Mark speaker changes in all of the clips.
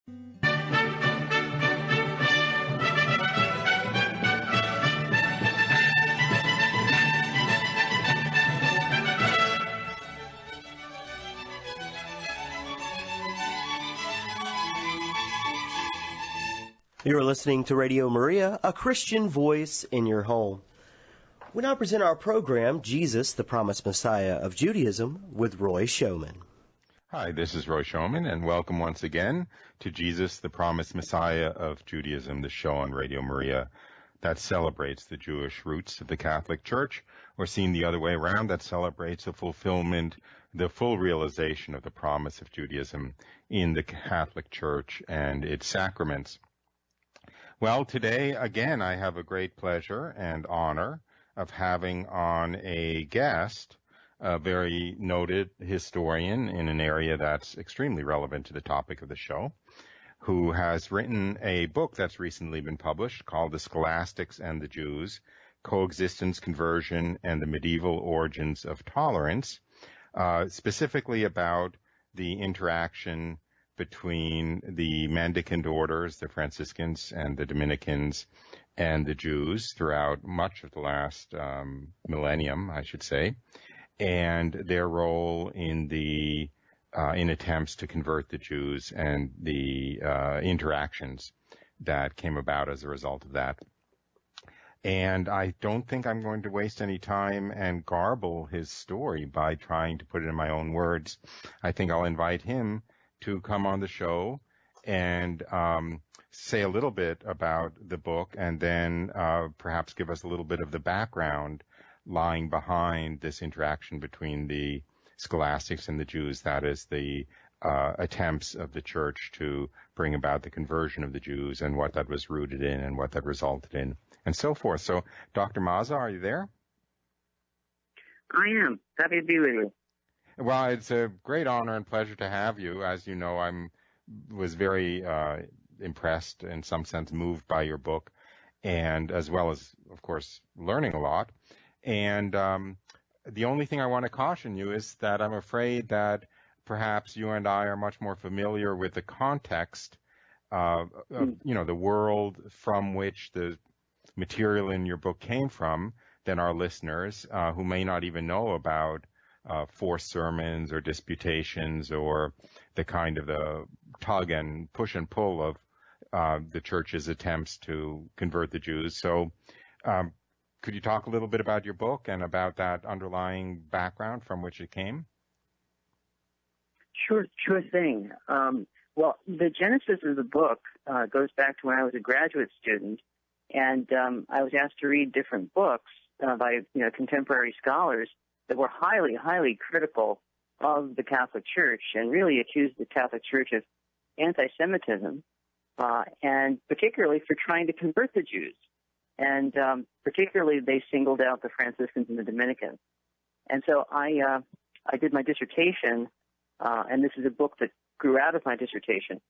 Speaker 1: You're listening to Radio Maria, a Christian voice in your home. We now present our program, Jesus, the Promised Messiah of Judaism, with Roy Showman.
Speaker 2: Hi, this is Roy Showman, and welcome once again to Jesus, the Promised Messiah of Judaism, the show on Radio Maria that celebrates the Jewish roots of the Catholic Church, or seen the other way around, that celebrates the fulfillment, the full realization of the promise of Judaism in the Catholic Church and its sacraments. Well, today, again, I have a great pleasure and honor of having on a guest, a very noted historian in an area that's extremely relevant to the topic of the show, who has written a book that's recently been published called The Scholastics and the Jews, Coexistence, Conversion, and the Medieval Origins of Tolerance, specifically about the interaction between the Mendicant orders, the Franciscans and the Dominicans, and the Jews throughout much of the last millennium, I should say, and their role in the in attempts to convert the Jews and the interactions that came about as a result of that. And I don't think I'm going to waste any time and garble his story by trying to put it in my own words. I think I'll invite him to come on the show and say a little bit about the book, and then perhaps give us a little bit of the background lying behind this interaction between the Scholastics and the Jews, that is, the attempts of the Church to bring about the conversion of the Jews and what that was rooted in and what that resulted in, and so forth. So, Dr. Mazza, are you there?
Speaker 3: I am. Happy to be with you.
Speaker 2: Well, it's a great honor and pleasure to have you. As you know, was very impressed, in some sense, moved by your book, and as well as, of course, learning a lot. And the only thing I want to caution you is that I'm afraid that perhaps you and I are much more familiar with the context of the world from which the material in your book came from than our listeners, who may not even know about forced sermons or disputations or the kind of the tug and push and pull of the Church's attempts to convert the Jews. So could you talk a little bit about your book and about that underlying background from which it came?
Speaker 3: Sure thing. Well, the genesis of the book goes back to when I was a graduate student, and I was asked to read different books by contemporary scholars that were highly, highly critical of the Catholic Church and really accused the Catholic Church of anti-Semitism, and particularly for trying to convert the Jews. And particularly they singled out the Franciscans and the Dominicans. And so I did my dissertation, and this is a book that grew out of my dissertation,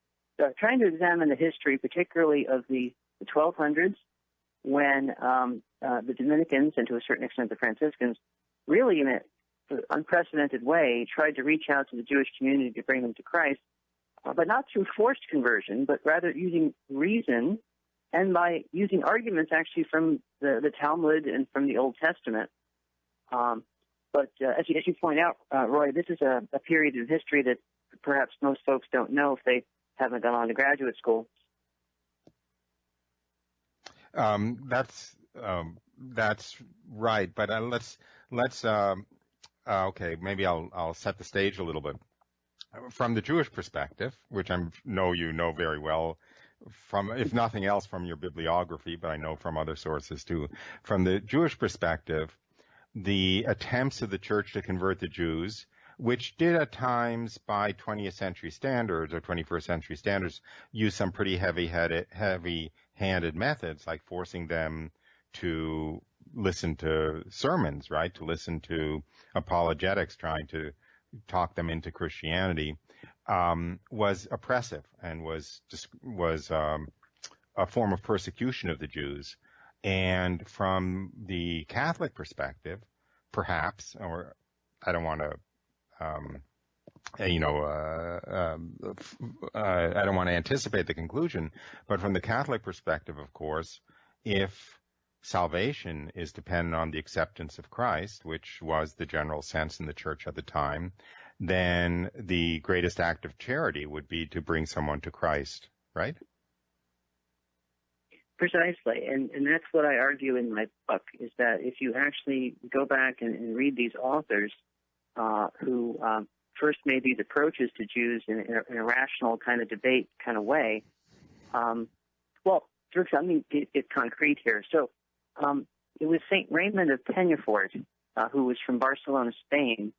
Speaker 3: trying to examine the history particularly of the 1200s when the Dominicans, and to a certain extent the Franciscans, really in an unprecedented way tried to reach out to the Jewish community to bring them to Christ, but not through forced conversion, but rather using reason and by using arguments actually from the Talmud and from the Old Testament. But as you point out, Roy, this is a period in history that perhaps most folks don't know if they haven't gone on to graduate school.
Speaker 2: That's right, but let's okay, maybe I'll set the stage a little bit. From the Jewish perspective, which I know you know very well, from, if nothing else, from your bibliography, but I know from other sources too. From the Jewish perspective, the attempts of the Church to convert the Jews, which did at times by 20th century standards or 21st century standards use some pretty heavy-handed methods, like forcing them to listen to sermons, right? To listen to apologetics, trying to talk them into Christianity, was oppressive and was a form of persecution of the Jews. And from the Catholic perspective, perhaps, or I don't want to I don't want to anticipate the conclusion, but from the Catholic perspective, of course, if salvation is dependent on the acceptance of Christ, which was the general sense in the church at the time, then the greatest act of charity would be to bring someone to Christ, right?
Speaker 3: Precisely, and that's what I argue in my book, is that if you actually go back and read these authors who first made these approaches to Jews in a rational kind of debate kind of way, well, for example, let me get concrete here. So it was St. Raymond of Peñafort, who was from Barcelona, Spain,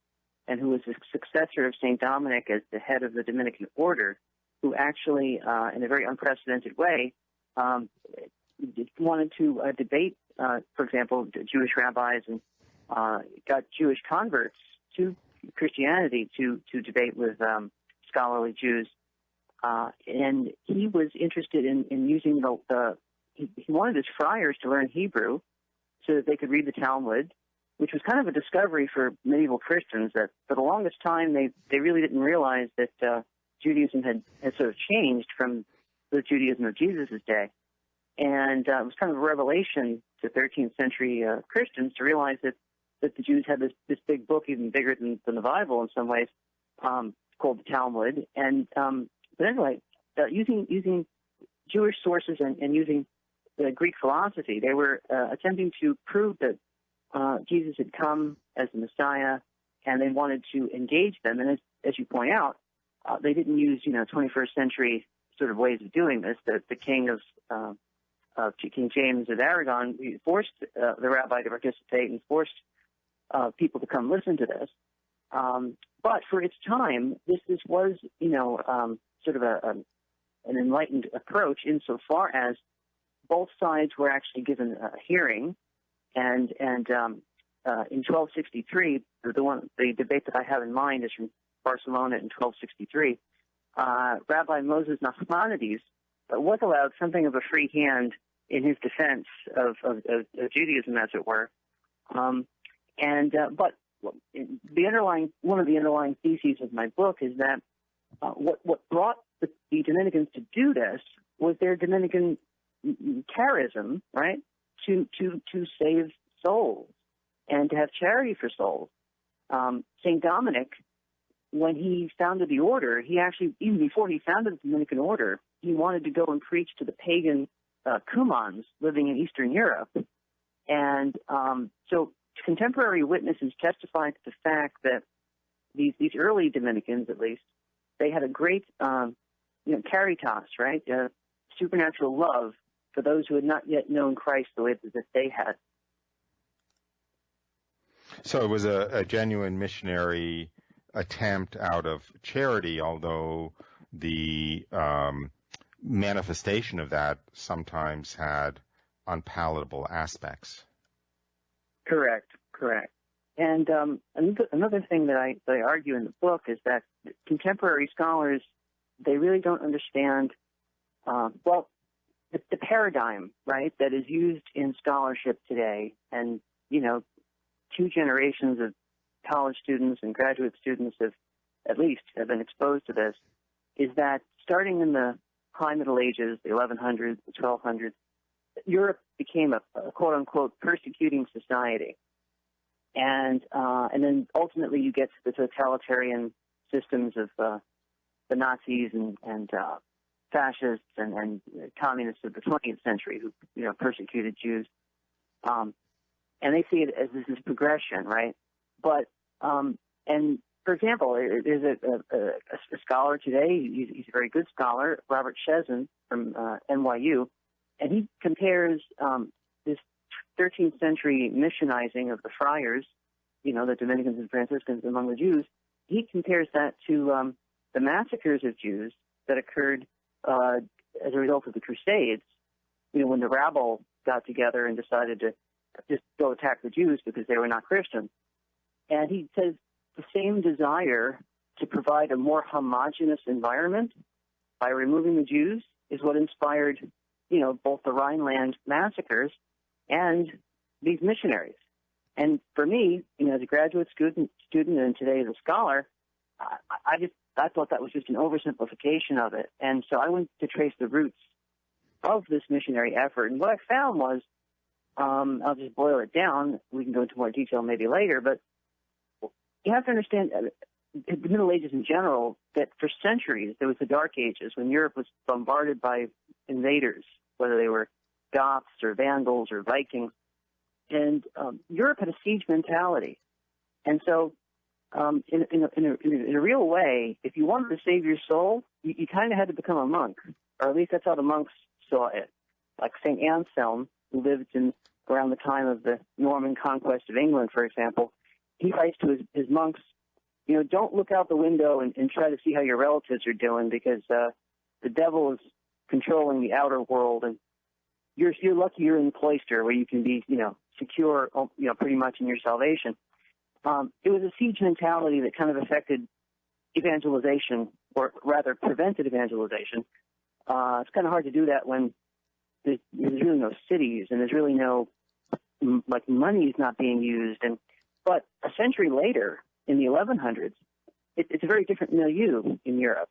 Speaker 3: and who was the successor of St. Dominic as the head of the Dominican order, who actually, in a very unprecedented way, wanted to debate, for example, Jewish rabbis, and got Jewish converts to Christianity to debate with scholarly Jews. And he was interested in using he wanted his friars to learn Hebrew so that they could read the Talmud, which was kind of a discovery for medieval Christians that for the longest time they really didn't realize that Judaism had sort of changed from the Judaism of Jesus' day. And it was kind of a revelation to 13th century Christians to realize that the Jews had this big book, even bigger than the Bible in some ways, called the Talmud. And but anyway, using Jewish sources and using the Greek philosophy, they were attempting to prove that Jesus had come as the Messiah, and they wanted to engage them. And as you point out, they didn't use 21st century sort of ways of doing this. The king of King James of Aragon forced the rabbi to participate and forced people to come listen to this. But for its time, this was sort of an enlightened approach insofar as both sides were actually given a hearing, and in 1263, the debate that I have in mind is from Barcelona in 1263. Rabbi Moses Nachmanides was allowed something of a free hand in his defense of Judaism, as it were. But one of the underlying theses of my book is that what brought the Dominicans to do this was their Dominican charism, right, to save souls and to have charity for souls. St. Dominic, when he founded the order, he actually, even before he founded the Dominican order, he wanted to go and preach to the pagan Cumans living in Eastern Europe. And so contemporary witnesses testified to the fact that these early Dominicans, at least, they had a great caritas, right, supernatural love for those who had not yet known Christ the way that they had.
Speaker 2: So it was a genuine missionary attempt out of charity, although the manifestation of that sometimes had unpalatable aspects. Correct.
Speaker 3: And another thing that I argue in the book is that contemporary scholars, they really don't understand, the paradigm, right, that is used in scholarship today. And, 2 generations of college students and graduate students have been exposed to this, is that starting in the High Middle Ages, the 1100s, the 1200s, Europe became a quote-unquote persecuting society. And then ultimately you get to the totalitarian systems of the Nazis and fascists and communists of the 20th century who persecuted Jews. And they see it as this progression, right? But and for example, there's a scholar today. He's a very good scholar, Robert Shesin from NYU, and he compares this 13th century missionizing of the friars, the Dominicans and Franciscans among the Jews. He compares that to the massacres of Jews that occurred as a result of the Crusades. When the rabble got together and decided to just go attack the Jews because they were not Christians. And he says the same desire to provide a more homogeneous environment by removing the Jews is what inspired, both the Rhineland massacres and these missionaries. And for me, as a graduate student and today as a scholar, I thought that was just an oversimplification of it. And so I went to trace the roots of this missionary effort. And what I found was, I'll just boil it down. We can go into more detail maybe later, but you have to understand the Middle Ages in general, that for centuries there was the Dark Ages when Europe was bombarded by invaders, whether they were Goths or Vandals or Vikings. And Europe had a siege mentality. And so in a real way, if you wanted to save your soul, you kind of had to become a monk, or at least that's how the monks saw it. Like St. Anselm, who lived around the time of the Norman conquest of England, for example, he writes to his monks, don't look out the window and try to see how your relatives are doing, because the devil is controlling the outer world, and you're lucky you're in the cloister where you can be, secure, pretty much in your salvation. It was a siege mentality that kind of affected evangelization, or rather prevented evangelization. It's kind of hard to do that when there's really no cities and there's really no, money is not being used. But a century later, in the 1100s, it's a very different milieu in Europe,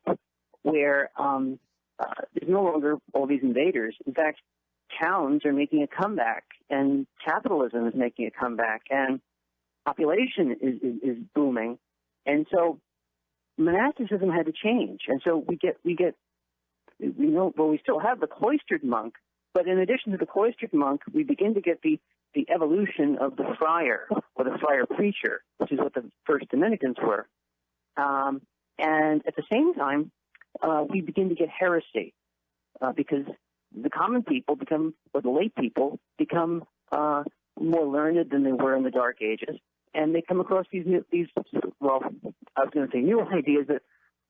Speaker 3: where there's no longer all these invaders. In fact, towns are making a comeback, and capitalism is making a comeback, and population is booming. And so monasticism had to change. And so we still have the cloistered monk, but in addition to the cloistered monk, we begin to get the evolution of the friar, or the friar preacher, which is what the first Dominicans were. And at the same time, we begin to get heresy, because the common people or the lay people become more learned than they were in the Dark Ages, and they come across these I was going to say new ideas, but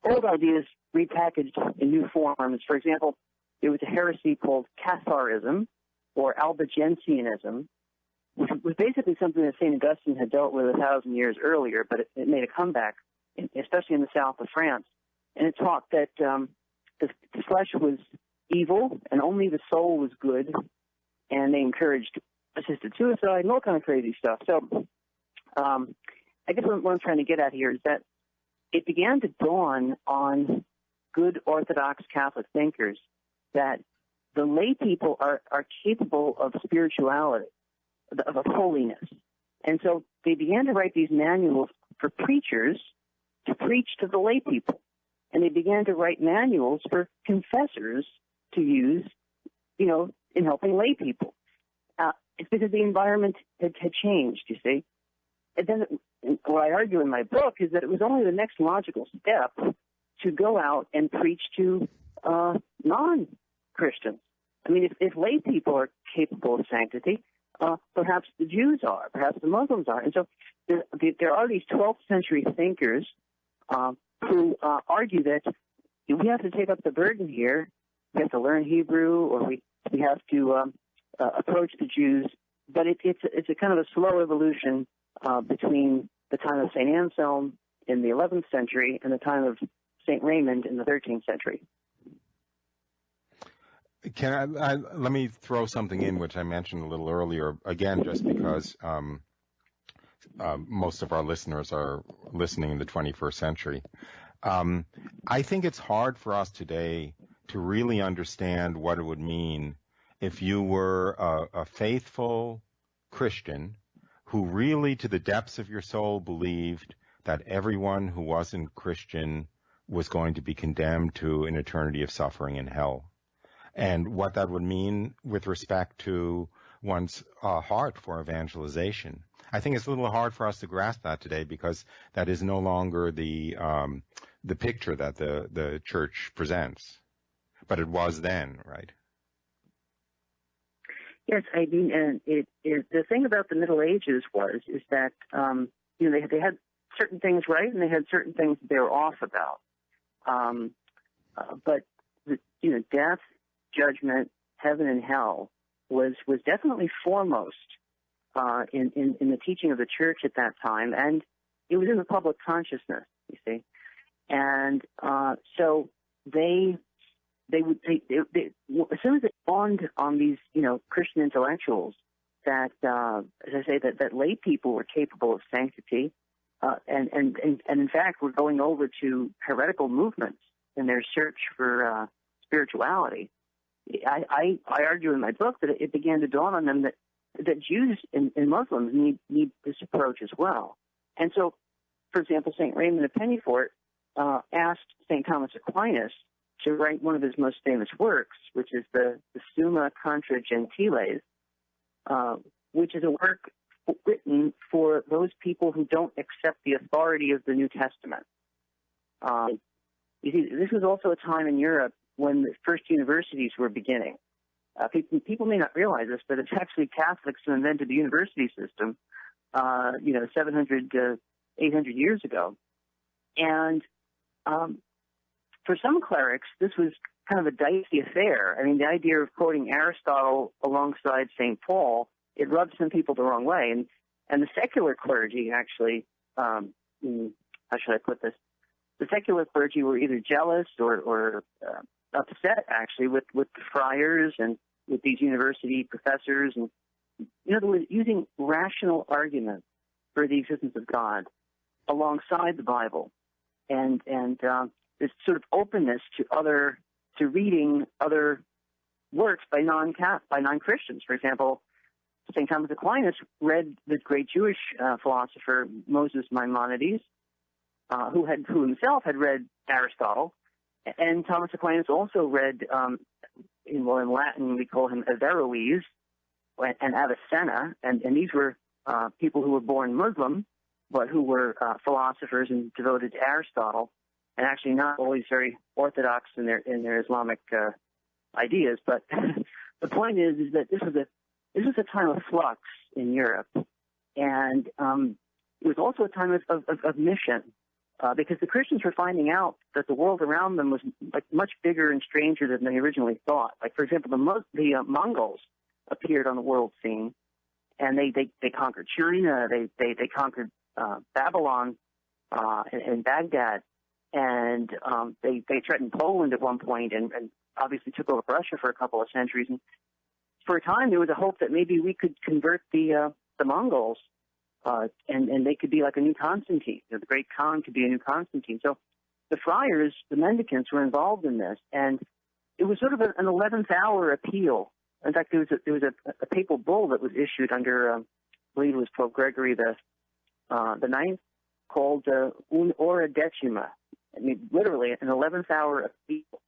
Speaker 3: old ideas repackaged in new forms. For example, there was a heresy called Catharism, or Albigensianism, which was basically something that St. Augustine had dealt with 1,000 years earlier, but it made a comeback, especially in the south of France. And it taught that the flesh was evil and only the soul was good, and they encouraged assisted suicide and all kind of crazy stuff. So I guess what I'm trying to get at here is that it began to dawn on good Orthodox Catholic thinkers that the lay people are capable of spirituality, of holiness. And so they began to write these manuals for preachers to preach to the lay people. And they began to write manuals for confessors to use, in helping lay people. It's because the environment had changed, you see. And then what I argue in my book is that it was only the next logical step to go out and preach to non-Christians. I mean, if lay people are capable of sanctity, perhaps the Jews are, perhaps the Muslims are. And so there are these 12th century thinkers who argue that we have to take up the burden here. We have to learn Hebrew, or we have to approach the Jews. But it's a kind of a slow evolution between the time of St. Anselm in the 11th century and the time of St. Raymond in the 13th century.
Speaker 2: Let me throw something in which I mentioned a little earlier, again, just because most of our listeners are listening in the 21st century. I think it's hard for us today to really understand what it would mean if you were a faithful Christian who really, to the depths of your soul, believed that everyone who wasn't Christian was going to be condemned to an eternity of suffering in hell. And what that would mean with respect to one's heart for evangelization. I think it's a little hard for us to grasp that today, because that is no longer the picture that the church presents. But it was then, right?
Speaker 3: Yes, I mean, and the thing about the Middle Ages is that they had certain things right and they had certain things they were off about. But death, judgment, heaven, and hell was definitely foremost in the teaching of the church at that time, and it was in the public consciousness. You see, and so they as soon as it dawned on these Christian intellectuals that as I say that lay people were capable of sanctity, and in fact were going over to heretical movements in their search for spirituality. I argue in my book that it began to dawn on them that Jews and Muslims need this approach as well. And so, for example, St. Raymond of Pennyfort asked St. Thomas Aquinas to write one of his most famous works, which is the Summa Contra Gentiles, which is a work written for those people who don't accept the authority of the New Testament. You see, this was also a time in Europe when the first universities were beginning. People may not realize this, but it's actually Catholics who invented the university system, 700 to 800 years ago. And for some clerics, this was kind of a dicey affair. I mean, the idea of quoting Aristotle alongside St. Paul, it rubbed some people the wrong way. And the secular clergy, actually, how should I put this? The secular clergy were either jealous or upset, actually, with the friars and with these university professors. And, in other words, using rational arguments for the existence of God alongside the Bible. And this sort of openness to reading other works by non-Christians. For example, St. Thomas Aquinas read the great Jewish philosopher Moses Maimonides, who himself had read Aristotle, and Thomas Aquinas also read, in Latin we call him Averroes and Avicenna, and these were people who were born Muslim, but who were philosophers and devoted to Aristotle, and actually not always very orthodox in their Islamic ideas. But the point is that this was a time of flux in Europe, and it was also a time of mission, because the Christians were finding out that the world around them was like much bigger and stranger than they originally thought. Like, for example, the Mongols appeared on the world scene, and they conquered China, they conquered Babylon and Baghdad, and they threatened Poland at one point, and obviously took over Russia for a couple of centuries. And for a time, there was a hope that maybe we could convert the Mongols, and they could be like a new Constantine. The great Khan could be a new Constantine. So the friars, the mendicants, were involved in this, and it was sort of an 11th hour appeal. In fact, there was a papal bull that was issued under, I believe it was Pope Gregory the Ninth, called Un Hora Decima. I mean, literally an 11th hour appeal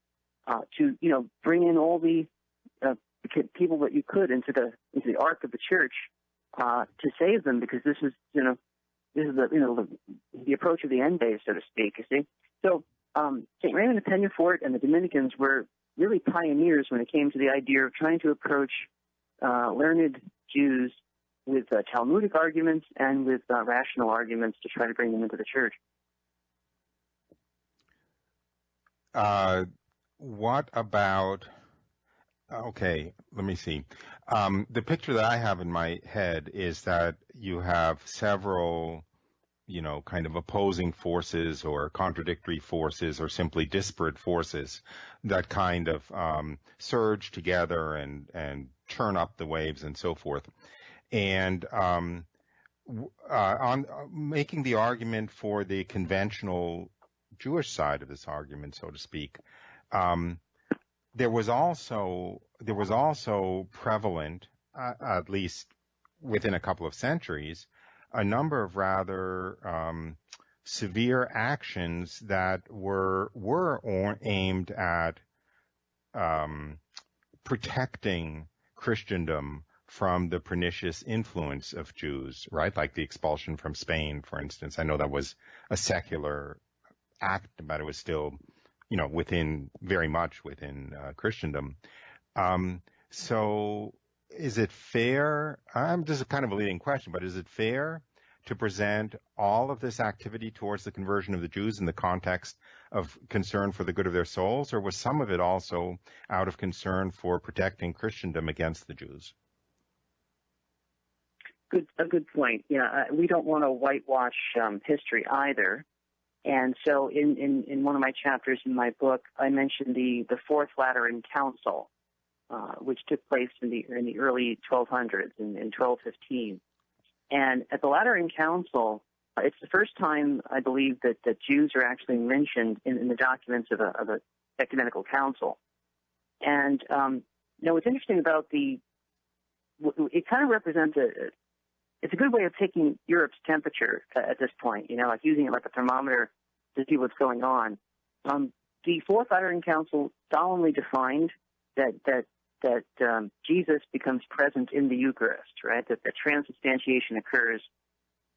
Speaker 3: to bring in all the people that you could into the ark of the church to save them, because this is the approach of the end days, so to speak. You see, so St. Raymond of Pennyfort and the Dominicans were really pioneers when it came to the idea of trying to approach learned Jews with Talmudic arguments and with rational arguments to try to bring them into the church.
Speaker 2: What about, okay, let me see. The picture that I have in my head is that you have several, kind of opposing forces or contradictory forces or simply disparate forces that kind of surge together and churn up the waves and so forth. And on making the argument for the conventional Jewish side of this argument, so to speak, there was also prevalent, at least within a couple of centuries, a number of rather severe actions that were aimed at protecting Christendom from the pernicious influence of Jews, right? Like the expulsion from Spain, for instance. I know that was a secular act, but it was still, very much within Christendom. So is it fair? This is kind of a leading question, but is it fair to present all of this activity towards the conversion of the Jews in the context of concern for the good of their souls, or was some of it also out of concern for protecting Christendom against the Jews?
Speaker 3: A good point. Yeah, we don't want to whitewash history either. And so in one of my chapters in my book, I mentioned the Fourth Lateran Council, which took place in the early 1200s, in 1215. And at the Lateran Council, It's the first time, I believe, that Jews are actually mentioned in the documents of a ecumenical council. And what's interesting about it kind of represents it's a good way of taking Europe's temperature at this point. Like using it like a thermometer to see what's going on. The Fourth Lateran Council solemnly defined that Jesus becomes present in the Eucharist, right? That transubstantiation occurs,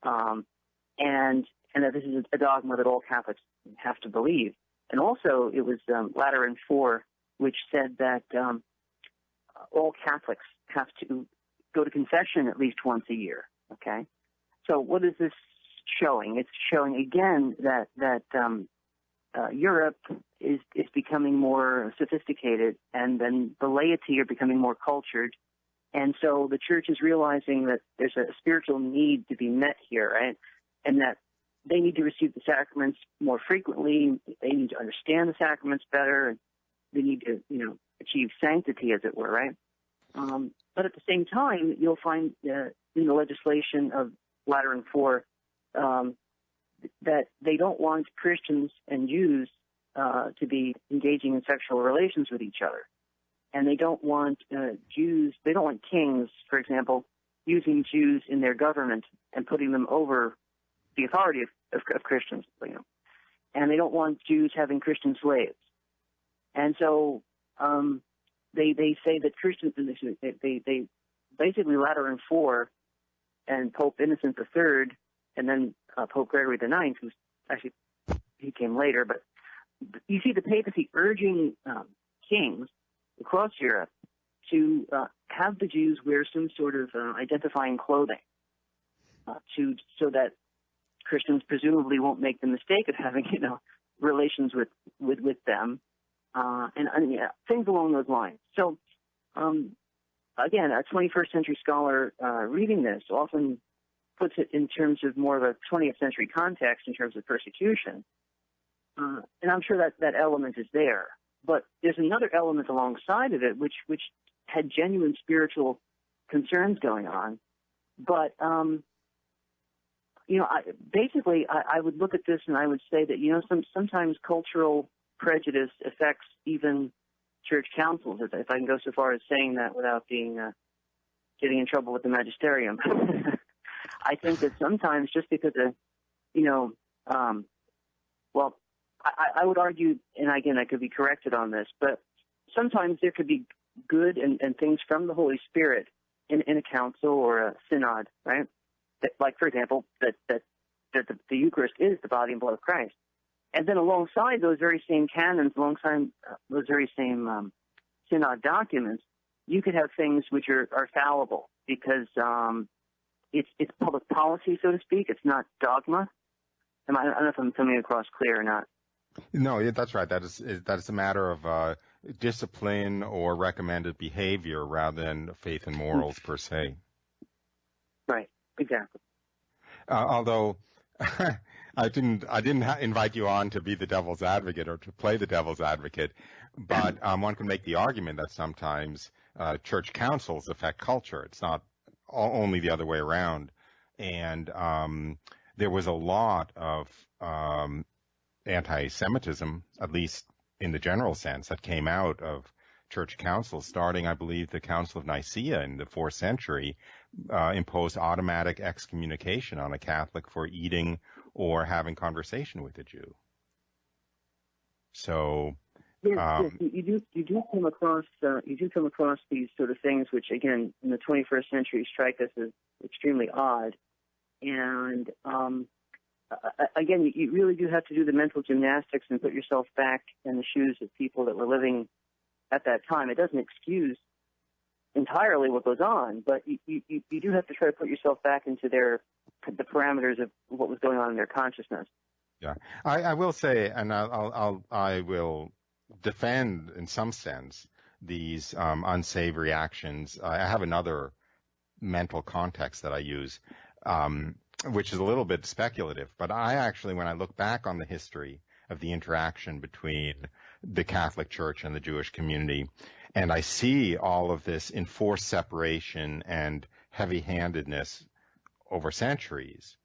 Speaker 3: and that this is a dogma that all Catholics have to believe. And also, it was Lateran IV, which said that all Catholics have to go to confession at least once a year. Okay, so what is this showing? It's showing again that Europe is becoming more sophisticated, and then the laity are becoming more cultured, and so the Church is realizing that there's a spiritual need to be met here, right? And that they need to receive the sacraments more frequently. They need to understand the sacraments better. They need to, achieve sanctity, as it were, right? But at the same time, you'll find in the legislation of Lateran IV that they don't want Christians and Jews to be engaging in sexual relations with each other. And they don't want they don't want kings, for example, using Jews in their government and putting them over the authority of Christians, And they don't want Jews having Christian slaves. And so they say that Christians, they basically Lateran IV and Pope Innocent III, and then Pope Gregory IX, who's actually, he came later, but you see the papacy urging kings across Europe to have the Jews wear some sort of identifying clothing so that Christians presumably won't make the mistake of having, relations with them, and things along those lines. So, again, a 21st century scholar reading this often puts it in terms of more of a 20th century context in terms of persecution. And I'm sure that element is there. But there's another element alongside of it which had genuine spiritual concerns going on. But, I would look at this and I would say that, sometimes cultural prejudice affects even church councils, if I can go so far as saying that without being getting in trouble with the magisterium. I think that sometimes just because I would argue, and again, I could be corrected on this, but sometimes there could be good and things from the Holy Spirit in a council or a synod, right? That, like, for example, that the Eucharist is the body and blood of Christ. And then alongside those very same canons, alongside those very same synod documents, you could have things which are fallible because it's public policy, so to speak. It's not dogma. I don't know if I'm coming across clear or not.
Speaker 2: No, that's right. That is a matter of discipline or recommended behavior rather than faith and morals per se.
Speaker 3: Right. Exactly.
Speaker 2: Although I didn't invite you on to be the devil's advocate or to play the devil's advocate, but one can make the argument that sometimes church councils affect culture. It's not only the other way around. And there was a lot of anti-Semitism, at least in the general sense, that came out of church councils, starting, I believe, the Council of Nicaea in the 4th century, imposed automatic excommunication on a Catholic for eating or having conversation with a Jew. So,
Speaker 3: yes, you do come across these sort of things, which again in the 21st century strike us as extremely odd. And again, you really do have to do the mental gymnastics and put yourself back in the shoes of people that were living at that time. It doesn't excuse entirely what goes on, but you do have to try to put yourself back into the parameters of what was going on in their consciousness.
Speaker 2: Yeah, I will say, and I will defend in some sense these unsavory actions. I have another mental context that I use, which is a little bit speculative, but I actually, when I look back on the history of the interaction between the Catholic Church and the Jewish community, and I see all of this enforced separation and heavy-handedness over centuries,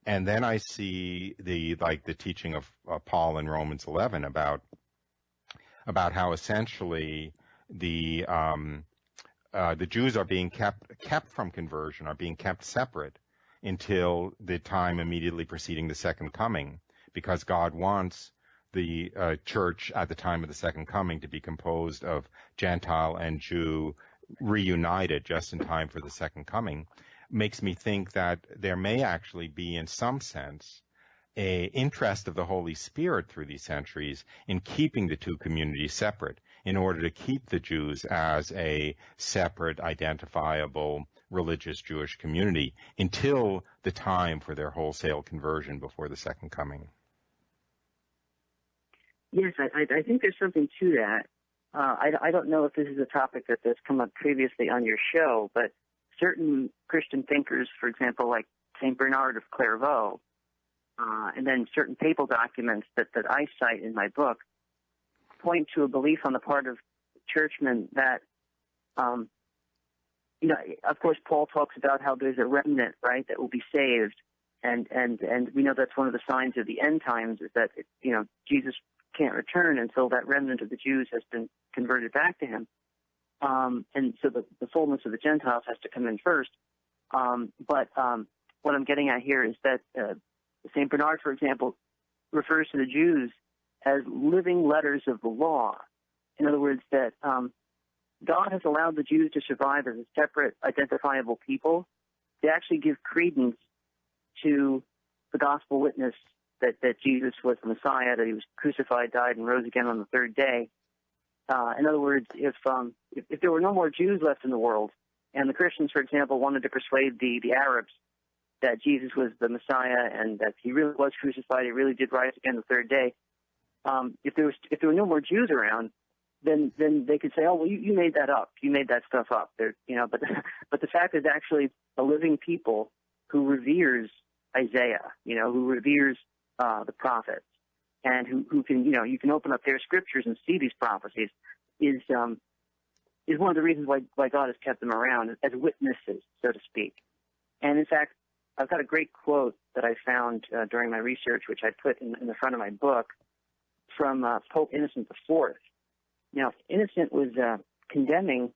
Speaker 2: And then I see the teaching of Paul in Romans 11 about how essentially the Jews are being kept from conversion, are being kept separate until the time immediately preceding the second coming, because God wants the church at the time of the second coming to be composed of Gentile and Jew reunited just in time for the second coming. Makes me think that there may actually be, in some sense, a interest of the Holy Spirit through these centuries in keeping the two communities separate, in order to keep the Jews as a separate, identifiable, religious Jewish community until the time for their wholesale conversion before the second coming.
Speaker 3: Yes, I think there's something to that. I don't know if this is a topic that's come up previously on your show, but certain Christian thinkers, for example, like St. Bernard of Clairvaux, and then certain papal documents that I cite in my book, point to a belief on the part of churchmen that, of course, Paul talks about how there's a remnant, right, that will be saved, and we know that's one of the signs of the end times is that Jesus can't return until that remnant of the Jews has been converted back to him, and so the fullness of the Gentiles has to come in first. But what I'm getting at here is that St. Bernard, for example, refers to the Jews as living letters of the law. In other words, that God has allowed the Jews to survive as a separate, identifiable people to actually give credence to the gospel witness that Jesus was the Messiah, that he was crucified, died, and rose again on the third day. In other words, if there were no more Jews left in the world, and the Christians, for example, wanted to persuade the Arabs that Jesus was the Messiah and that he really was crucified, he really did rise again the third day, if there were no more Jews around, then they could say, oh, well, you made that up. You made that stuff up. But the fact is actually a living people who reveres Isaiah, who reveres the prophets, and who can, you can open up their scriptures and see these prophecies, is one of the reasons why God has kept them around as witnesses, so to speak. And in fact, I've got a great quote that I found during my research, which I put in the front of my book, from Pope Innocent IV. Now, Innocent was condemning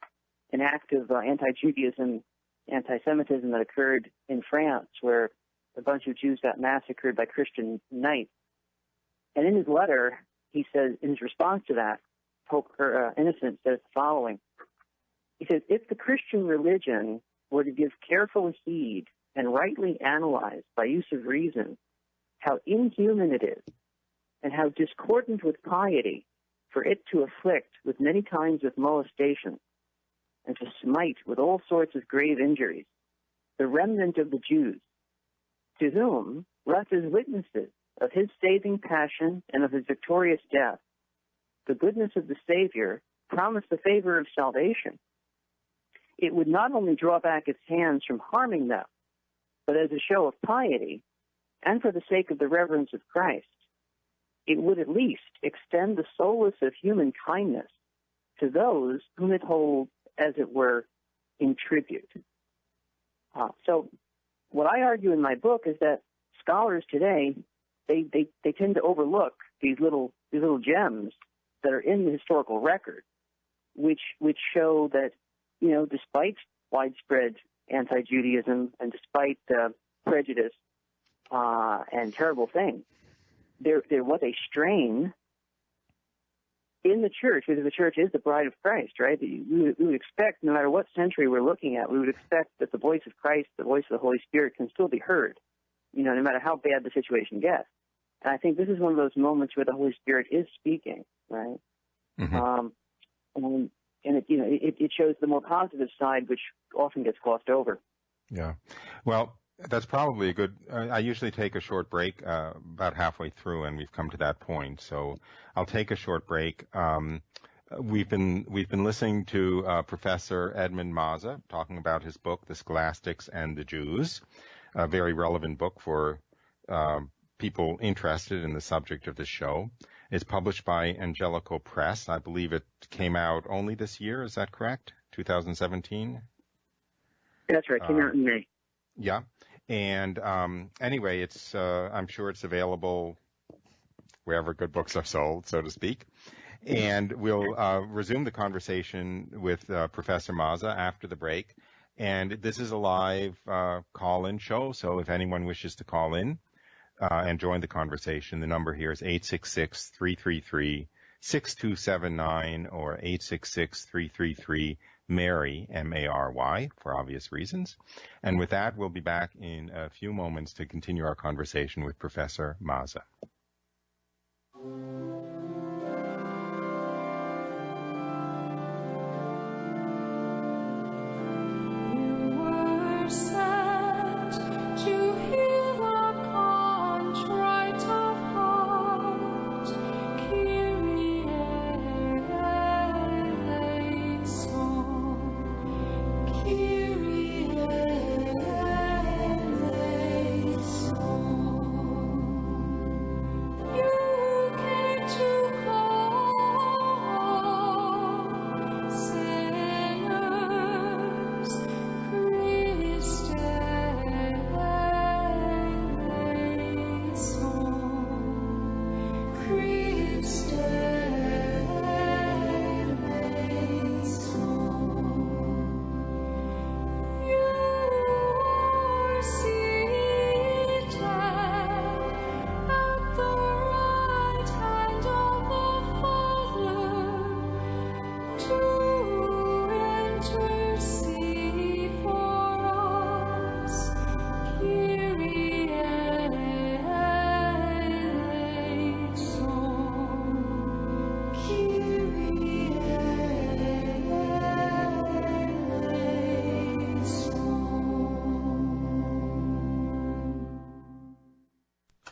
Speaker 3: an act of anti-Judaism, anti-Semitism that occurred in France, where a bunch of Jews got massacred by Christian knights. And in his letter, he says, in his response to that, Innocent says the following. He says, if the Christian religion were to give careful heed and rightly analyze by use of reason how inhuman it is and how discordant with piety for it to afflict with many kinds of molestation and to smite with all sorts of grave injuries the remnant of the Jews, to whom, left as witnesses of his saving passion and of his victorious death, the goodness of the Savior promised the favor of salvation, it would not only draw back its hands from harming them, but as a show of piety, and for the sake of the reverence of Christ, it would at least extend the solace of human kindness to those whom it holds, as it were, in tribute. So what I argue in my book is that scholars today, they tend to overlook these little gems that are in the historical record, which show that, despite widespread anti-Judaism and despite prejudice and terrible things, there was a strain in the church, because the church is the bride of Christ, right? We would expect, no matter what century we're looking at, we would expect that the voice of Christ, the voice of the Holy Spirit, can still be heard, no matter how bad the situation gets. And I think this is one of those moments where the Holy Spirit is speaking, right? Mm-hmm. And it shows the more positive side, which often gets glossed over.
Speaker 2: Yeah. Well, that's probably a good. I usually take a short break about halfway through, and we've come to that point. So I'll take a short break. We've been listening to Professor Edmund Mazza talking about his book, The Scholastics and the Jews, a very relevant book for people interested in the subject of this show. It's published by Angelico Press. I believe it came out only this year. Is that correct? 2017?
Speaker 3: That's right. Came out in May.
Speaker 2: Yeah. And anyway, it's I'm sure it's available wherever good books are sold, so to speak. And we'll resume the conversation with Professor Mazza after the break. And this is a live call-in show, so if anyone wishes to call in and join the conversation, the number here is 866-333-6279 or 866-333-MARY, M-A-R-Y, for obvious reasons. And with that, we'll be back in a few moments to continue our conversation with Professor Mazza.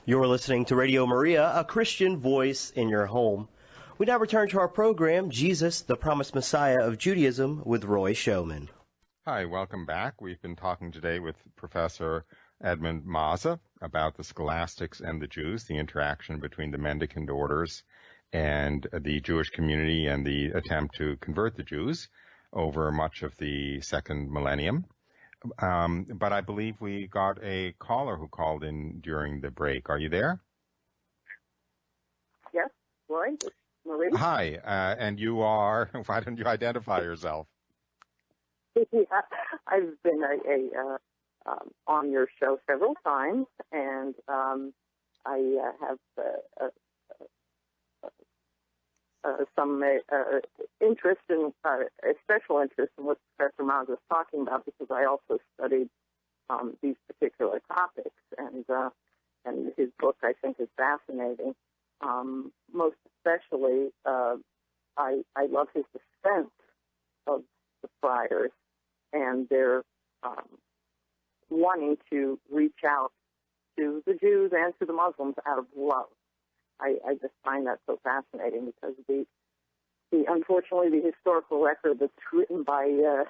Speaker 1: You're listening to Radio Maria, a Christian voice in your home. We now return to our program, Jesus, the Promised Messiah of Judaism, with Roy Showman.
Speaker 2: Hi, welcome back. We've been talking today with Professor Edmund Mazza about the Scholastics and the Jews, the interaction between the mendicant orders and the Jewish community and the attempt to convert the Jews over much of the second millennium. But I believe we got a caller who called in during the break. Are you there?
Speaker 3: Yes, Roy, it's Marie.
Speaker 2: Hi, and you are, why don't you identify yourself?
Speaker 3: Yeah, I've been on your show several times, and I have some interest in, a special interest in what Professor Mazza is talking about, because I also studied these particular topics, and his book I think is fascinating. Most especially, I love his defense of the friars and their wanting to reach out to the Jews and to the Muslims out of love. I just find that so fascinating, because unfortunately the historical record that's written by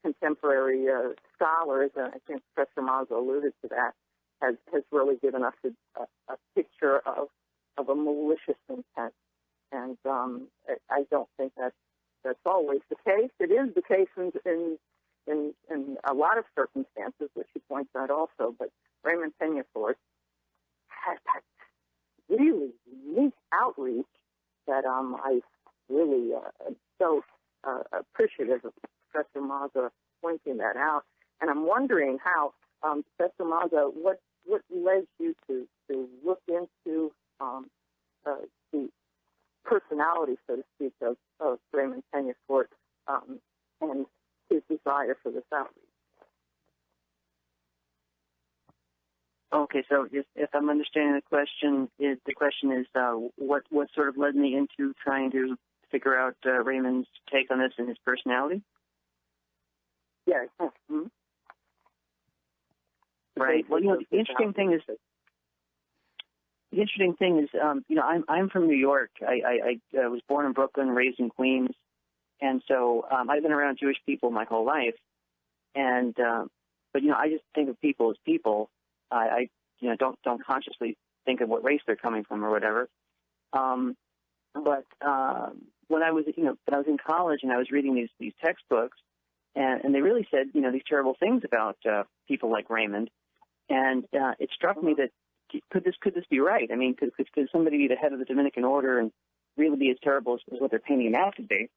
Speaker 3: contemporary scholars, and I think Professor Mazza alluded to that, has really given us a picture of a malicious intent, and I don't think that's always the case. It is the case in a lot of circumstances, which he points out also. But Raymond Peñafort had that really unique outreach that I really am so appreciative of Professor Mazza pointing that out. And I'm wondering how, Professor Mazza, what led you to look into the personality, so to speak, of Raymond Peñafort and his desire for this outreach?
Speaker 4: Okay, so if I'm understanding the question is what sort of led me into trying to figure out Raymond's take on this and his personality?
Speaker 3: Yes.
Speaker 4: Mm-hmm. Right. Well, the interesting thing is, I'm from New York. I was born in Brooklyn, raised in Queens, and so I've been around Jewish people my whole life. And but I just think of people as people. I don't consciously think of what race they're coming from or whatever. But when I was in college and I was reading these textbooks, and they really said, these terrible things about people like Raymond. And it struck me that could this be right? I mean, could somebody be the head of the Dominican order and really be as terrible as what they're painting him out to be?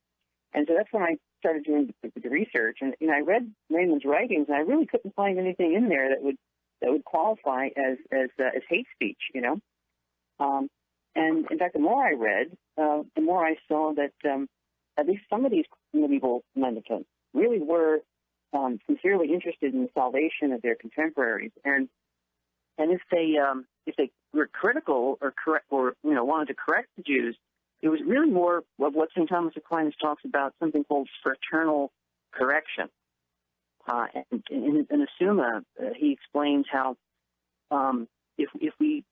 Speaker 4: And so that's when I started doing the research, and I read Raymond's writings, and I really couldn't find anything in there that would qualify as hate speech, And in fact, the more I read, the more I saw that at least some of these medieval mendicants really were sincerely interested in the salvation of their contemporaries, and if they were critical or wanted to correct the Jews, it was really more of what St. Thomas Aquinas talks about, something called fraternal correction. And in the Summa, he explains how if we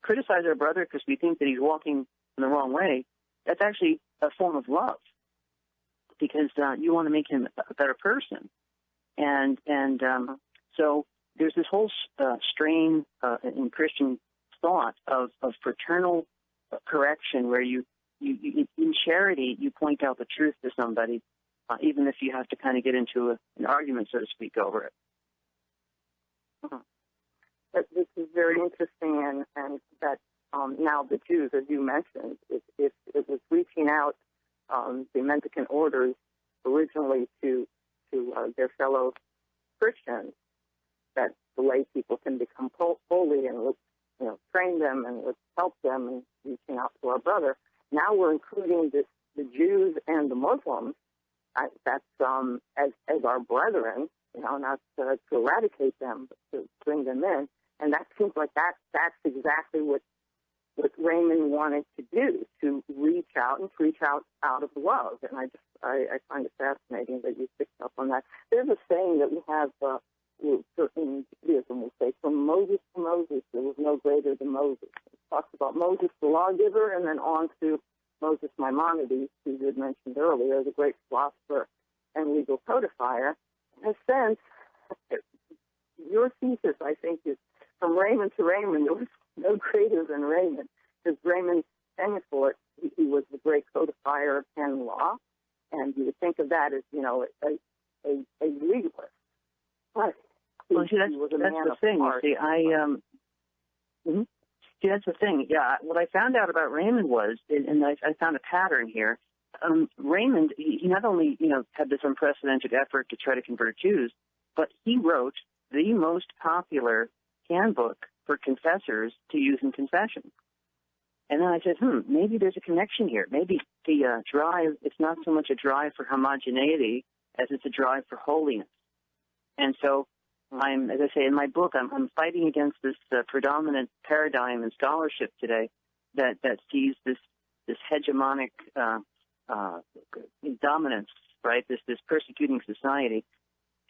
Speaker 4: criticize our brother because we think that he's walking in the wrong way, that's actually a form of love, because you want to make him a better person. And so there's this whole strain in Christian thought of fraternal correction, where you in charity you point out the truth to somebody, even if you have to kind of get into an argument, so to speak, over it.
Speaker 5: This is very interesting, and that now the Jews, as you mentioned, it was reaching out, the mendicant orders originally to their fellow Christians, that the lay people can become holy, and let's train them and let's help them in reaching out to our brother. Now we're including the Jews and the Muslims. That's as our brethren, not to eradicate them, but to bring them in. And that seems like that's exactly what Raymond wanted to do, to reach out out of love. And I find it fascinating that you picked up on that. There's a saying that we have in Judaism, we say, from Moses to Moses, there was no greater than Moses. It talks about Moses, the lawgiver, and then on to Moses Maimonides, who you had mentioned earlier, the great philosopher and legal codifier. In a sense, your thesis, I think, is from Raymond to Raymond, there was no greater than Raymond, because Raymond Pennyfort, he was the great codifier of canon law, and you would think of that as, a legalist. But
Speaker 4: well, see, that's the thing. See, that's the thing. Yeah, what I found out about Raymond was, and I found a pattern here. Raymond, he not only had this unprecedented effort to try to convert Jews, but he wrote the most popular handbook for confessors to use in confession. And then I said, maybe there's a connection here. Maybe the drive, it's not so much a drive for homogeneity as it's a drive for holiness. And so as I say in my book, I'm fighting against this predominant paradigm in scholarship today that sees this hegemonic dominance, right? This persecuting society.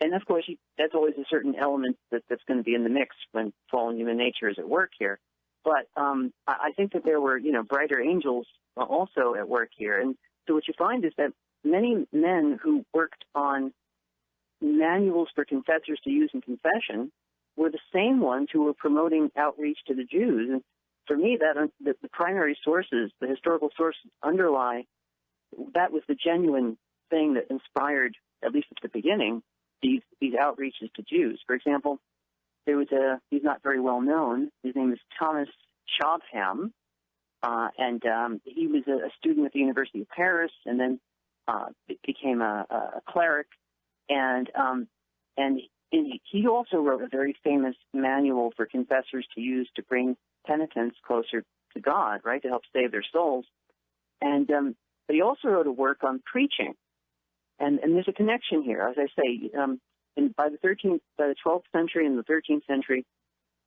Speaker 4: And of course, that's always a certain element that's going to be in the mix when fallen human nature is at work here. But I think that there were, brighter angels also at work here. And so what you find is that many men who worked on manuals for confessors to use in confession were the same ones who were promoting outreach to the Jews. And for me, the primary sources, the historical sources underlie, that was the genuine thing that inspired, at least at the beginning, these outreaches to Jews. For example, there was he's not very well known. His name is Thomas Shobham, and he was a student at the University of Paris, and then became a cleric, and he also wrote a very famous manual for confessors to use to bring penitents closer to God, right, to help save their souls. And but he also wrote a work on preaching, and there's a connection here, as I say. By the 12th century and the 13th century,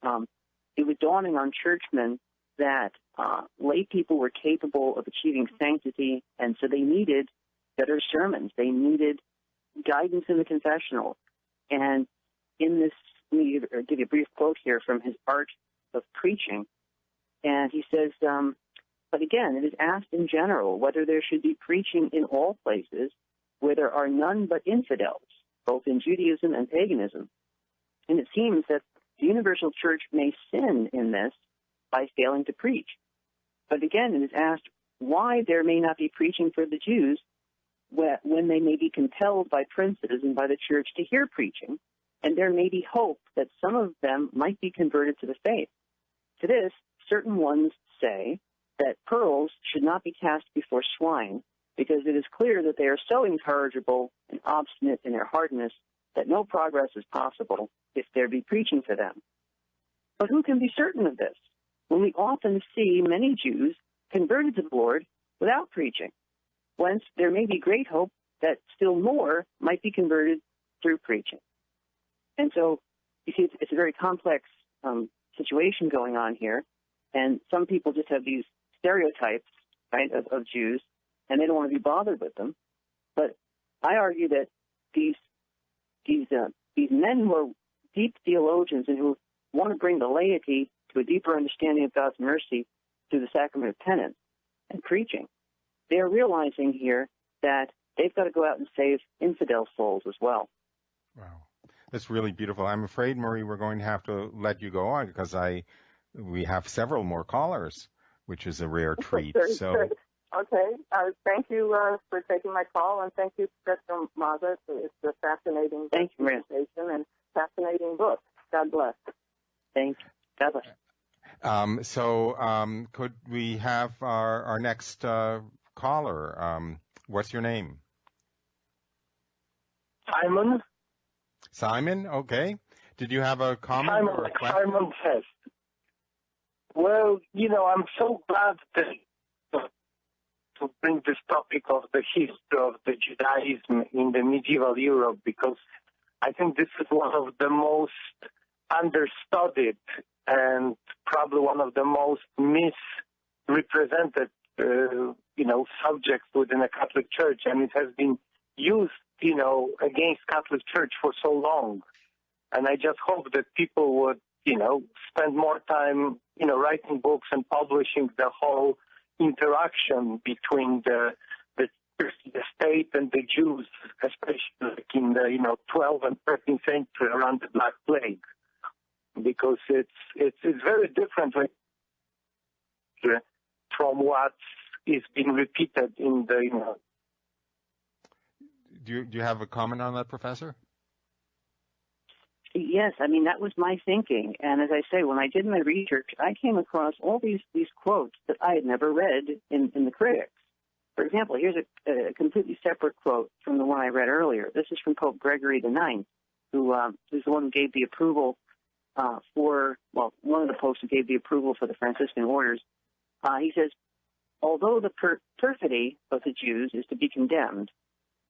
Speaker 4: it was dawning on churchmen that lay people were capable of achieving sanctity, and so they needed better sermons. They needed guidance in the confessional. And in this, let me give you a brief quote here from his Art of Preaching. And he says, but again, it is asked in general whether there should be preaching in all places where there are none but infidels, both in Judaism and paganism. And it seems that the universal church may sin in this by failing to preach. But again, it is asked why there may not be preaching for the Jews
Speaker 3: when they may be compelled by princes and by the church to hear preaching, and there may be hope that some of them might be converted to the faith. To this, certain ones say that pearls should not be cast before swine, because it is clear that they are so incorrigible and obstinate in their hardness that no progress is possible if there be preaching to them. But who can be certain of this, when we often see many Jews converted to the Lord without preaching, whence there may be great hope that still more might be converted through preaching. And so, you see, it's a very complex situation going on here, and some people just have these stereotypes, right, of Jews, and they don't want to be bothered with them. But I argue that these men who are deep theologians and who want to bring the laity to a deeper understanding of God's mercy through the sacrament of penance and preaching, they are realizing here that they've got to go out and save infidel souls as well.
Speaker 2: Wow. That's really beautiful. I'm afraid, Marie, we're going to have to let you go on because we have several more callers, which is a rare treat. So,
Speaker 5: okay. Thank you for taking my call, and thank you, Professor Mazza. It's a fascinating presentation and fascinating book. God bless.
Speaker 3: Thank you. God bless.
Speaker 2: Could we have our next caller? What's your name? Simon, okay. Did you have a comment or a question?
Speaker 6: Simon says, well, I'm so glad to bring this topic of the history of the Judaism in the medieval Europe, because I think this is one of the most understudied and probably one of the most misrepresented, subjects within the Catholic Church, and it has been used, against Catholic Church for so long. And I just hope that people would, spend more time, writing books and publishing the whole interaction between the state and the Jews, especially in the 12th and 13th century around the Black Plague, because it's very different from what is being repeated in the.
Speaker 2: Do you have a comment on that, Professor?
Speaker 3: Yes, that was my thinking. And as I say, when I did my research, I came across all these quotes that I had never read in the critics. For example, here's a completely separate quote from the one I read earlier. This is from Pope Gregory IX, who's the one who gave the approval one of the popes who gave the approval for the Franciscan orders. He says, although the perfidy of the Jews is to be condemned,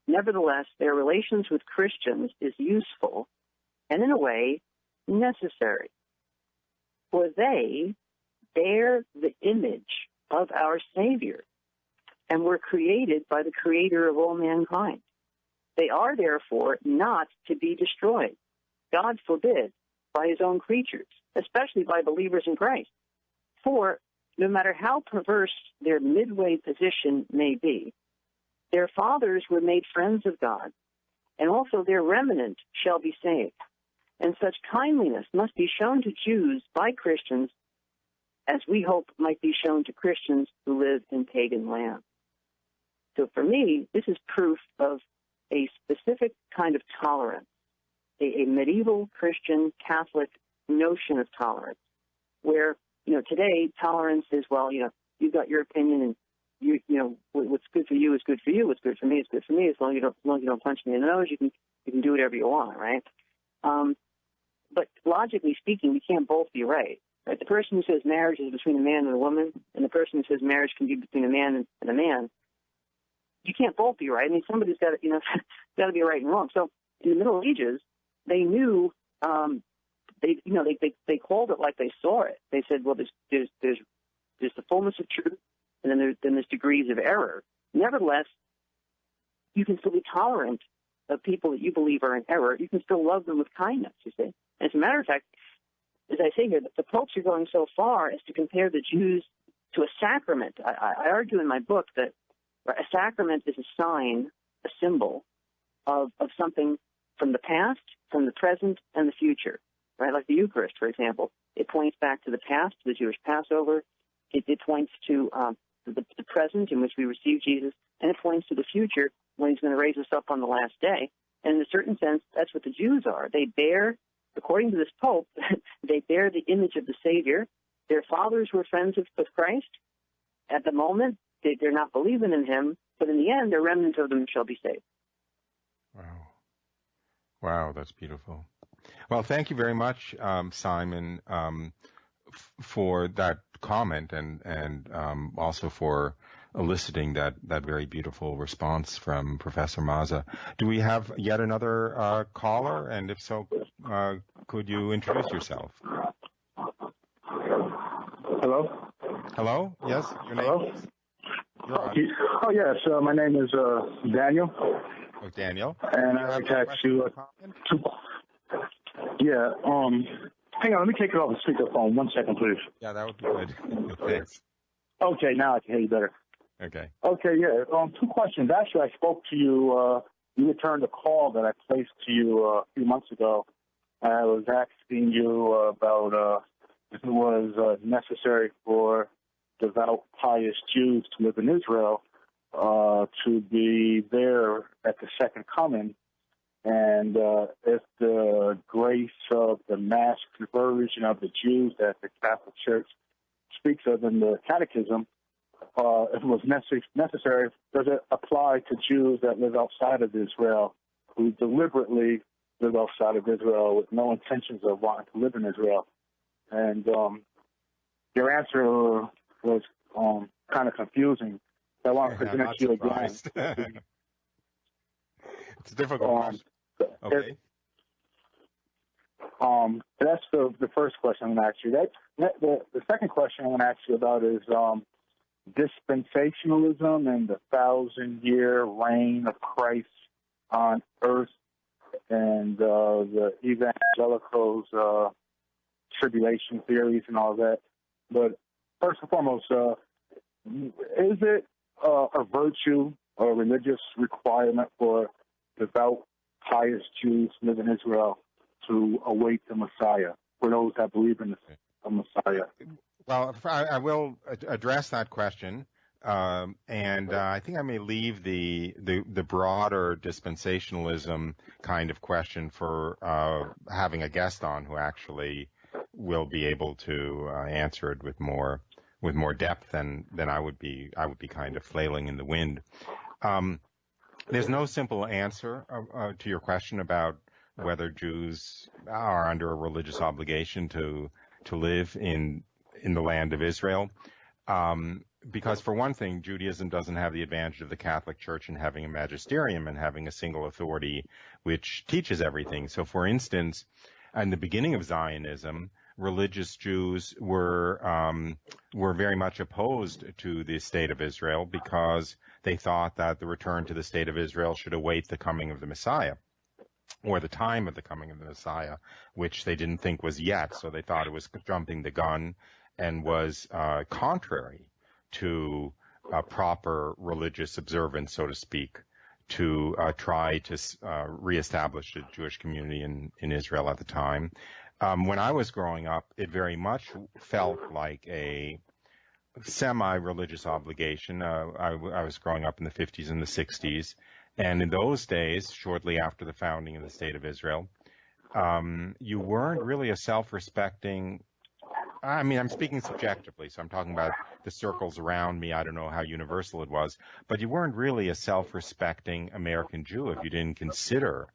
Speaker 3: nevertheless, their relations with Christians is useful and, in a way, necessary. For they bear the image of our Savior and were created by the Creator of all mankind. They are, therefore, not to be destroyed, God forbid, by his own creatures, especially by believers in Christ. For no matter how perverse their midway position may be, their fathers were made friends of God, and also their remnant shall be saved. And such kindliness must be shown to Jews by Christians, as we hope might be shown to Christians who live in pagan lands. So for me, this is proof of a specific kind of tolerance, a medieval Christian Catholic notion of tolerance, where, today tolerance is, you've got your opinion, and what's good for you is good for you. What's good for me is good for me. As long as you don't punch me in the nose, you can do whatever you want, right? But logically speaking, we can't both be right. Right? The person who says marriage is between a man and a woman, and the person who says marriage can be between a man and a man, you can't both be right. Somebody's got to, got to be right and wrong. So in the Middle Ages, they knew, they called it like they saw it. They said, well, there's the fullness of truth, and then there's degrees of error. Nevertheless, you can still be tolerant of people that you believe are in error. You can still love them with kindness, you see. And as a matter of fact, as I say here, the popes are going so far as to compare the Jews to a sacrament. I argue in my book that a sacrament is a sign, a symbol of something from the past, from the present, and the future, right? Like the Eucharist, for example. It points back to the past, to the Jewish Passover. It points to the present in which we receive Jesus,
Speaker 4: and it points to the future when he's going to raise us up on the last day. And in a certain sense, that's what the Jews are. They bear, according to this Pope, they bear the image of the Savior. Their fathers were friends of Christ. At the moment, they're not believing in him, but in the end, the remnant of them shall be saved.
Speaker 2: Wow. Wow, that's beautiful. Well, thank you very much, Simon, for that comment and also for eliciting that very beautiful response from Professor Mazza. Do we have yet another caller? And if so, could you introduce yourself?
Speaker 7: Hello?
Speaker 2: Hello? Yes, your name,
Speaker 7: Hello?
Speaker 2: please? You're on.
Speaker 7: Oh, yes. My name is Daniel.
Speaker 2: Oh, Daniel.
Speaker 7: And I'd like to ask you yeah. Hang on. Let me take it off the speakerphone. 1 second, please.
Speaker 2: Yeah, that would be good. Thanks.
Speaker 7: Okay, now I can hear you better.
Speaker 2: Okay.
Speaker 7: Okay, yeah. 2 questions. Actually, I spoke to you. You returned a call that I placed to you a few months ago. I was asking you about if it was necessary for devout, pious Jews to live in Israel to be there at the second coming, and if the grace of the mass conversion of the Jews that the Catholic Church speaks of in the Catechism, if it was necessary, does it apply to Jews that live outside of Israel, who deliberately live outside of Israel with no intentions of wanting to live in Israel? And your answer was kind of confusing. So I want to present it to you again.
Speaker 2: It's a difficult question. Okay.
Speaker 7: That's the first question I'm going to ask you. The second question I want to ask you about is dispensationalism and the 1,000-year reign of Christ on earth, and the evangelicals' tribulation theories and all that. But first and foremost, is it a virtue or a religious requirement for devout, pious Jews who live in Israel to await the Messiah, for those that believe in the Messiah?
Speaker 2: Well, I will address that question, and I think I may leave the broader dispensationalism kind of question for having a guest on who actually will be able to answer it with more depth than I would be. I would be kind of flailing in the wind. There's no simple answer to your question about whether Jews are under a religious obligation to live in the land of Israel. Because for one thing, Judaism doesn't have the advantage of the Catholic Church in having a magisterium and having a single authority which teaches everything. So for instance, in the beginning of Zionism, religious Jews were very much opposed to the state of Israel because they thought that the return to the state of Israel should await the coming of the Messiah, or the time of the coming of the Messiah, which they didn't think was yet. So they thought it was jumping the gun and was contrary to proper religious observance, so to speak, to try to reestablish the Jewish community in Israel at the time. When I was growing up, it very much felt like a semi-religious obligation. I was growing up in the 50s and the 60s, and in those days, shortly after the founding of the State of Israel, you weren't really a self-respecting. I mean, I'm speaking subjectively, so I'm talking about the circles around me. I don't know how universal it was, but you weren't really a self-respecting American Jew if you didn't consider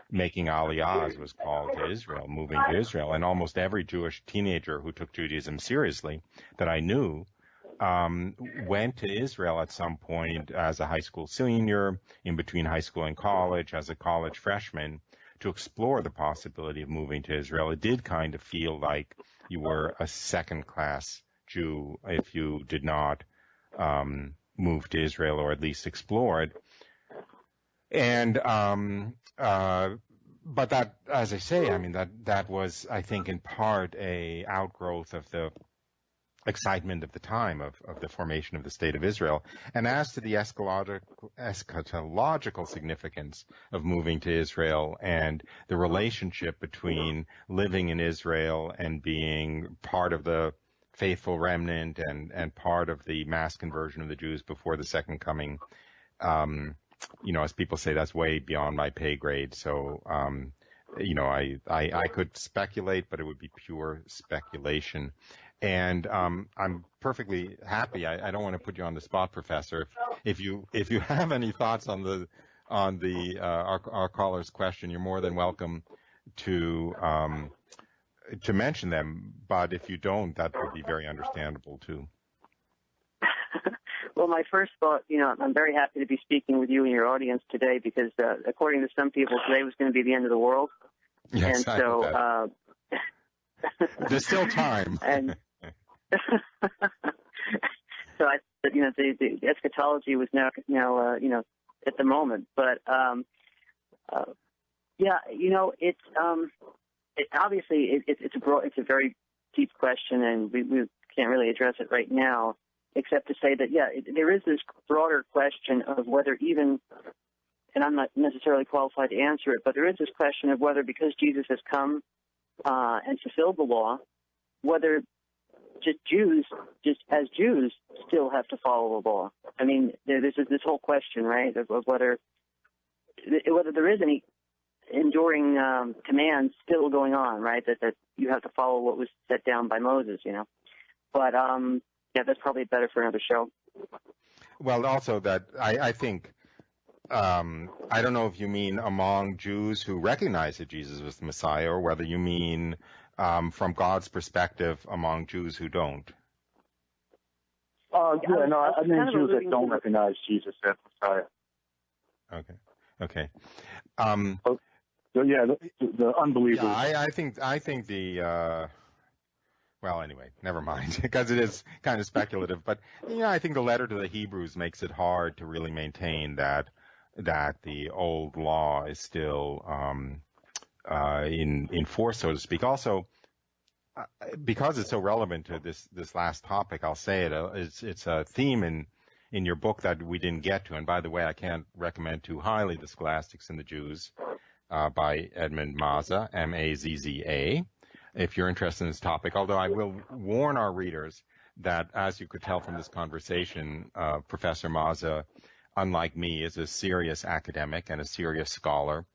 Speaker 2: making Aliyah, as it was called, to Israel, moving to Israel. And almost every Jewish teenager who took Judaism seriously that I knew went to Israel at some point as a high school senior, in between high school and college, as a college freshman, to explore the possibility of moving to Israel. It did kind of feel like you were a second-class Jew if you did not move to Israel, or at least explore it. And but that, as I say, I mean, that was, I think, in part a outgrowth of the excitement of the time of the formation of the State of Israel. And as to the eschatological significance of moving to Israel and the relationship between living in Israel and being part of the faithful remnant and part of the mass conversion of the Jews before the second coming, as people say, that's way beyond my pay grade. So, I could speculate, but it would be pure speculation. And I'm perfectly happy. I don't want to put you on the spot, Professor. If you have any thoughts on our caller's question, you're more than welcome to mention them. But if you don't, that would be very understandable too.
Speaker 4: Well, my first thought, I'm very happy to be speaking with you and your audience today because, according to some people, today was going to be the end of the world.
Speaker 2: Yes,
Speaker 4: and so
Speaker 2: there's still time.
Speaker 4: And so I said, the eschatology was now at the moment. But it's a very deep question, and we can't really address it right now, except to say that there is this broader question of whether even, and I'm not necessarily qualified to answer it, but there is this question of whether because Jesus has come and fulfilled the law, whether just as Jews, still have to follow the law. I mean, there's this whole question, right, of whether there is any enduring commands still going on, right, that you have to follow what was set down by Moses, But, that's probably better for another show.
Speaker 2: Well, also that I think, I don't know if you mean among Jews who recognize that Jesus was the Messiah, or whether you mean from God's perspective among Jews who don't.
Speaker 7: I mean Jews that don't recognize Jesus as Messiah.
Speaker 2: Okay.
Speaker 7: The unbelievers.
Speaker 2: Yeah, I think the. Well, anyway, never mind, because it is kind of speculative. But I think the letter to the Hebrews makes it hard to really maintain that the old law is still in force, so to speak. Also, because it's so relevant to this last topic, I'll say it. It's a theme in your book that we didn't get to. And by the way, I can't recommend too highly The Scholastics and the Jews by Edmund Mazza, M-A-Z-Z-A. If you're interested in this topic, although I will warn our readers that, as you could tell from this conversation, Professor Mazza, unlike me, is a serious academic and a serious scholar.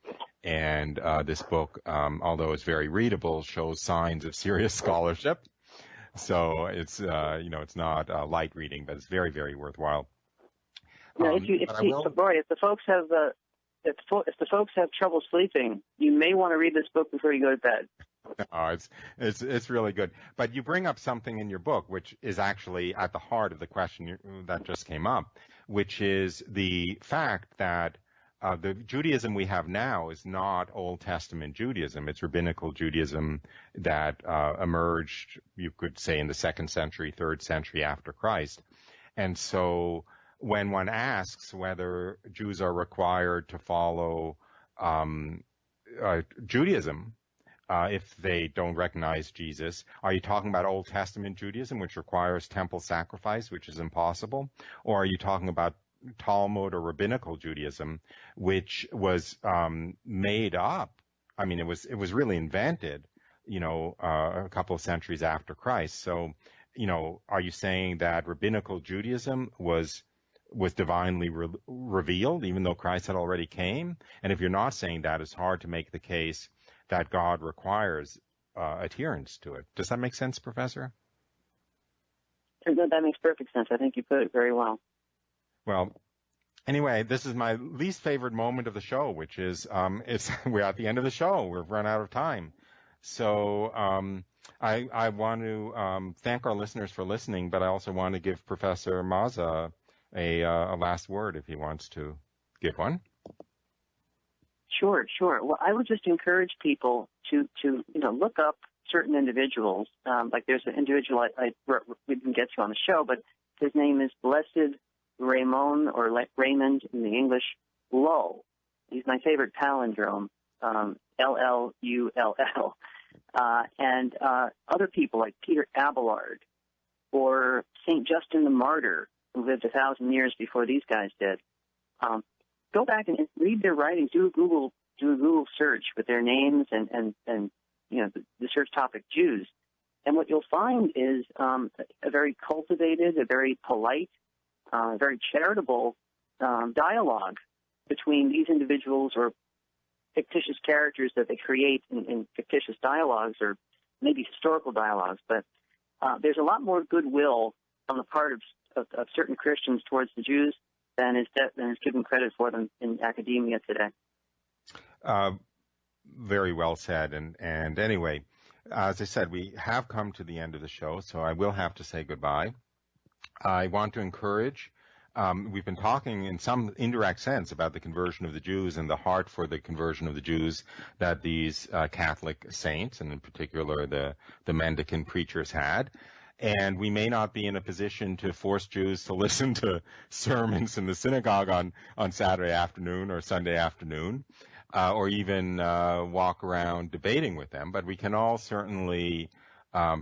Speaker 2: And this book, although it's very readable, shows signs of serious scholarship. So it's, it's not light reading, but it's very, very worthwhile.
Speaker 4: If the folks have trouble sleeping, you may want to read this book before you go to bed.
Speaker 2: Oh, it's really good. But you bring up something in your book which is actually at the heart of the question that just came up, which is the fact that the Judaism we have now is not Old Testament Judaism. It's rabbinical Judaism that emerged, you could say, in the 2nd century, 3rd century after Christ. And so when one asks whether Jews are required to follow Judaism, if they don't recognize Jesus, are you talking about Old Testament Judaism, which requires temple sacrifice, which is impossible? Or are you talking about Talmud or rabbinical Judaism, which was made up? I mean, it was really invented, a couple of centuries after Christ. So, are you saying that rabbinical Judaism was divinely revealed, even though Christ had already came? And if you're not saying that, it's hard to make the case that God requires adherence to it. Does that make sense, Professor?
Speaker 4: That makes perfect sense. I think you put it very well.
Speaker 2: Well, anyway, this is my least favorite moment of the show, which is we're at the end of the show. We've run out of time. So I want to thank our listeners for listening, but I also want to give Professor Mazza a last word if he wants to give one.
Speaker 4: Sure. Well, I would just encourage people to look up certain individuals. Like there's an individual we didn't get to on the show, but his name is Blessed Raymond, or Raymond in the English, Lull. He's my favorite palindrome, L-L-U-L-L. And other people like Peter Abelard or St. Justin the Martyr, who lived 1,000 years before these guys did. Go back and read their writings. Do a Google search with their names and the search topic Jews, and what you'll find is a very cultivated, a very polite, very charitable
Speaker 3: dialogue between these individuals or fictitious characters that they create in fictitious dialogues or maybe historical dialogues. But there's a lot more goodwill on the part of certain Christians towards the Jews than is given credit for them in academia today.
Speaker 2: Very well said. And anyway, as I said, we have come to the end of the show, so I will have to say goodbye. I want to encourage, we've been talking in some indirect sense about the conversion of the Jews and the heart for the conversion of the Jews that these Catholic saints, and in particular the mendicant preachers, had. And we may not be in a position to force Jews to listen to sermons in the synagogue on Saturday afternoon or Sunday afternoon, or even walk around debating with them, but we can all certainly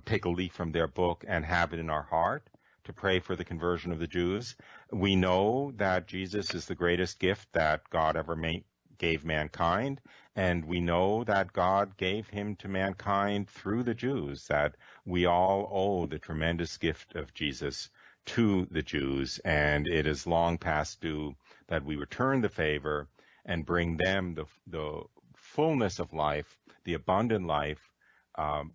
Speaker 2: take a leaf from their book and have it in our heart to pray for the conversion of the Jews. We know that Jesus is the greatest gift that God ever gave mankind, and we know that God gave him to mankind through the Jews, that we all owe the tremendous gift of Jesus to the Jews, and it is long past due that we return the favor and bring them the fullness of life, the abundant life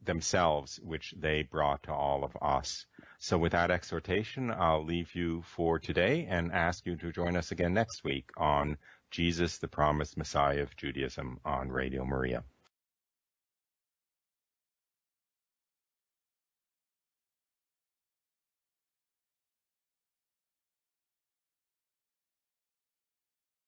Speaker 2: themselves, which they brought to all of us. So with that exhortation, I'll leave you for today and ask you to join us again next week on Jesus, the Promised Messiah of Judaism on Radio Maria.